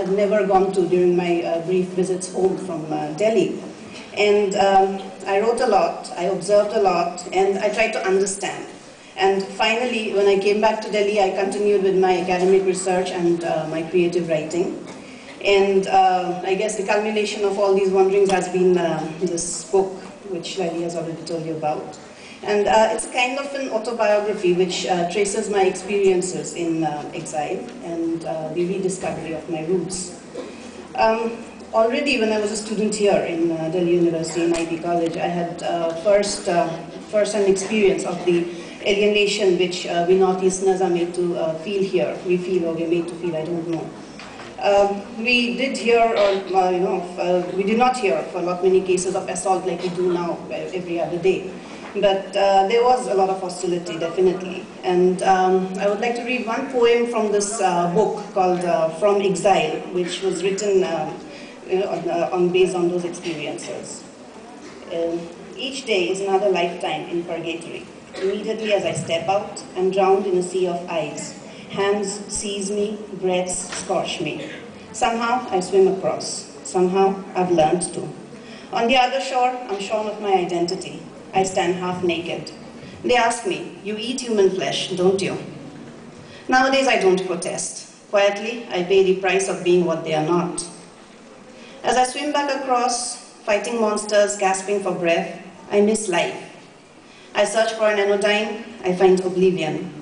had never gone to during my brief visits home from Delhi. And I wrote a lot, I observed a lot, and I tried to understand. And finally, when I came back to Delhi, I continued with my academic research and my creative writing. And I guess the culmination of all these wanderings has been this book, which Lali has already told you about. And it's kind of an autobiography which traces my experiences in exile and the rediscovery of my roots. Already when I was a student here in Delhi University in IB College, I had first-hand experience of the alienation which we Northeasterners are made to feel here. We feel, or we're made to feel, I don't know. We did hear, we did not hear for not many cases of assault like we do now every other day. But there was a lot of hostility, definitely. And I would like to read one poem from this book called From Exile, which was written based on those experiences. Each day is another lifetime in purgatory. Immediately as I step out, I'm drowned in a sea of eyes. Hands seize me, breaths scorch me. Somehow I swim across. Somehow I've learned to. On the other shore, I'm shorn of my identity. I stand half naked. They ask me, you eat human flesh, don't you? Nowadays I don't protest. Quietly, I pay the price of being what they are not. As I swim back across, fighting monsters, gasping for breath, I miss life. I search for an anodyne, I find oblivion.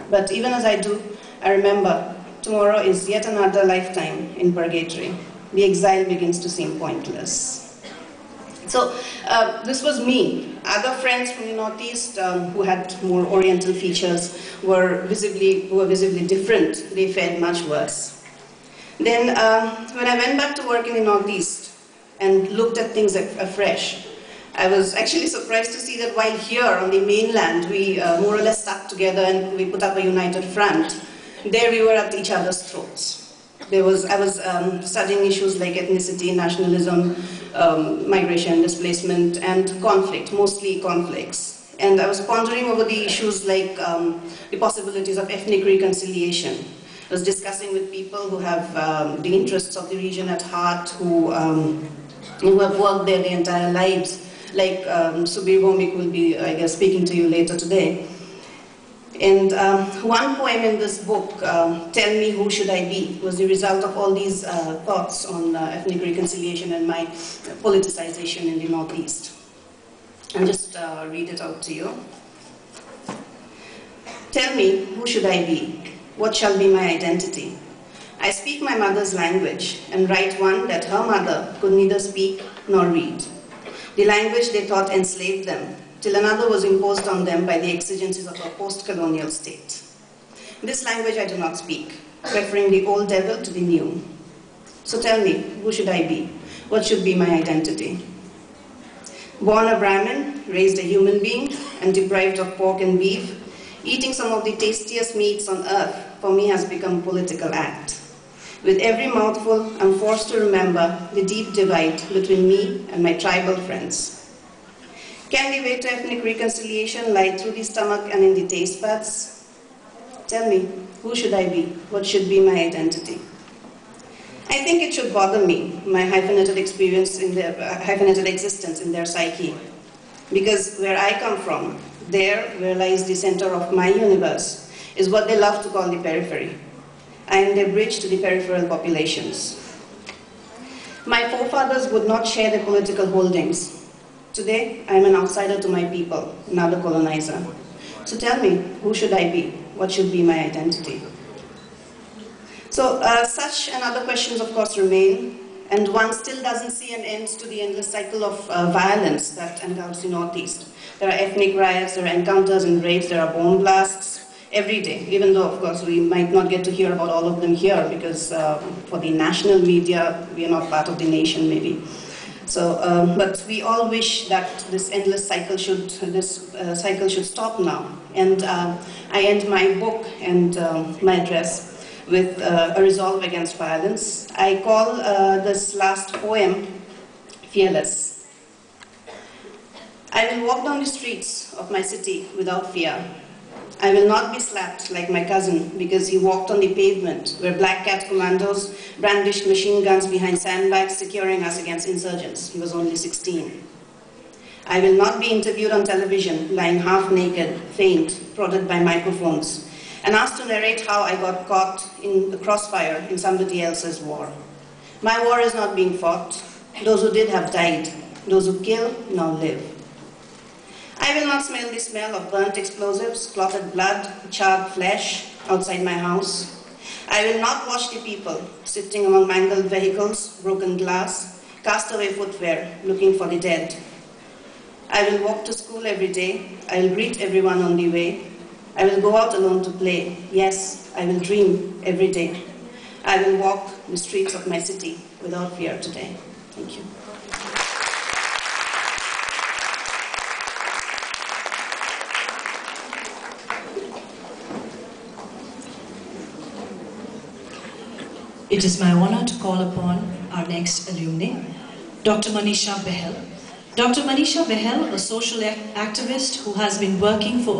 But even as I do, I remember tomorrow is yet another lifetime in purgatory. The exile begins to seem pointless. So this was me. Other friends from the Northeast who had more Oriental features were visibly different. They fared much worse. Then when I went back to work in the Northeast and looked at things afresh, I was actually surprised to see that while here on the mainland we more or less stuck together and we put up a united front, there we were at each other's throats. I was studying issues like ethnicity, nationalism, migration, displacement, and conflict, mostly conflicts. And I was pondering over the issues like the possibilities of ethnic reconciliation. I was discussing with people who have the interests of the region at heart, who have worked there their entire lives, like Subir Bhomik will be, I guess, speaking to you later today. And one poem in this book, Tell Me Who Should I Be, was the result of all these thoughts on ethnic reconciliation and my politicization in the Northeast. I'll just read it out to you. Tell me, who should I be? What shall be my identity? I speak my mother's language and write one that her mother could neither speak nor read. The language they thought enslaved them, till another was imposed on them by the exigencies of a post-colonial state. This language I do not speak, preferring the old devil to the new. So tell me, who should I be? What should be my identity? Born a Brahmin, raised a human being, and deprived of pork and beef, eating some of the tastiest meats on earth for me has become a political act. With every mouthful, I'm forced to remember the deep divide between me and my tribal friends. Can the way to ethnic reconciliation lie through the stomach and in the taste buds? Tell me, who should I be? What should be my identity? I think it should bother me, my hyphenated experience in their hyphenated existence in their psyche. Because where I come from, there, where lies the center of my universe, is what they love to call the periphery. I am their bridge to the peripheral populations. My forefathers would not share their political holdings. Today, I am an outsider to my people, another colonizer. So tell me, who should I be? What should be my identity? So such and other questions, of course, remain, and one still doesn't see an end to the endless cycle of violence that engulfs the Northeast. There are ethnic riots, there are encounters and raids, there are bomb blasts every day, even though, of course, we might not get to hear about all of them here because for the national media, we are not part of the nation, maybe. So, but we all wish that this endless cycle should, stop now. And I end my book and my address with a resolve against violence. I call this last poem, Fearless. I will walk down the streets of my city without fear. I will not be slapped like my cousin because he walked on the pavement where Black Cat commandos brandished machine guns behind sandbags securing us against insurgents. He was only 16. I will not be interviewed on television, lying half naked, faint, prodded by microphones, and asked to narrate how I got caught in the crossfire in somebody else's war. My war is not being fought. Those who did have died. Those who kill now live. I will not smell the smell of burnt explosives, clotted blood, charred flesh outside my house. I will not watch the people sifting among mangled vehicles, broken glass, cast-away footwear, looking for the dead. I will walk to school every day. I will greet everyone on the way. I will go out alone to play. Yes, I will dream every day. I will walk the streets of my city without fear today. Thank you. It is my honor to call upon our next alumni, Dr. Manisha Behel. Dr. Manisha Behel, a social activist who has been working for